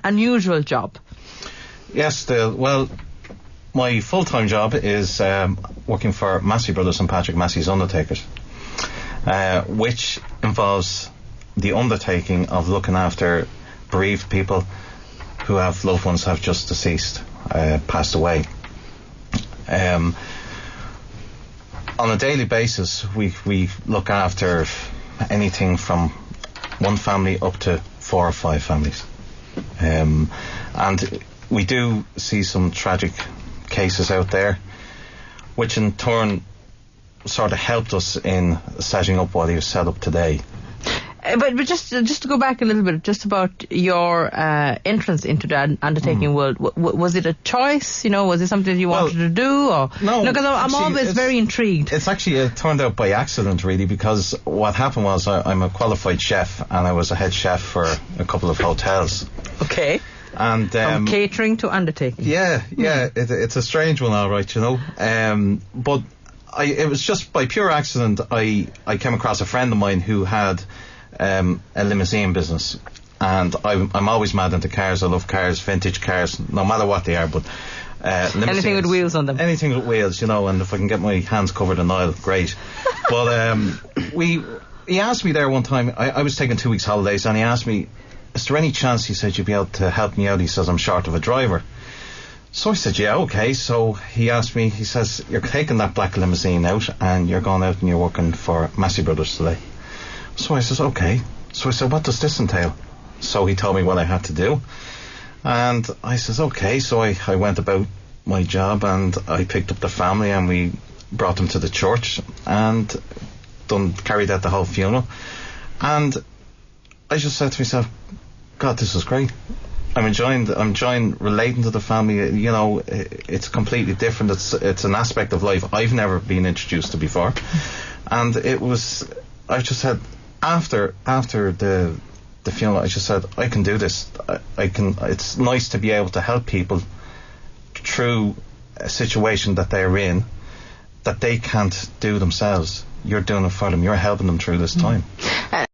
unusual job. Yes, my full-time job is working for Massey Brothers and Patrick Massey's Undertakers, which involves the undertaking of looking after bereaved people who have loved ones have just deceased, passed away. On a daily basis, we look after anything from one family up to 4 or 5 families, and we do see some tragic cases out there, which in turn sort of helped us in setting up what you've set up today. But just to go back a little bit, just about your entrance into the undertaking world, was it a choice? Was it something you wanted to do? Or no, because I'm always very intrigued. It's actually turned out by accident, really, because what happened was I'm a qualified chef, and I was a head chef for a couple of hotels. Okay. And from catering to undertaking. Yeah, it's a strange one, all right, but it was just by pure accident I came across a friend of mine who had a limousine business, and I'm always mad into cars. I love cars, vintage cars, no matter what they are, but anything with wheels on them. Anything with wheels, and if I can get my hands covered in oil, great. But he asked me there one time, I was taking 2 weeks holidays, and he asked me, is there any chance, he said, you'd be able to help me out? He says, I'm short of a driver. So I said, yeah, okay. So he asked me, he says, you're taking that black limousine out and you're going out and you're working for Massey Brothers today. So I says, okay. So I said, what does this entail? So he told me what I had to do. And I says, okay. So I went about my job, and I picked up the family and we brought them to the church and carried out the whole funeral. And I just said to myself, God, this is great. I'm enjoying relating to the family. It's completely different. It's an aspect of life I've never been introduced to before. And I just said, after the funeral, I just said, I can do this. It's nice to be able to help people through a situation that they're in that they can't do themselves. You're doing it for them. You're helping them through this time.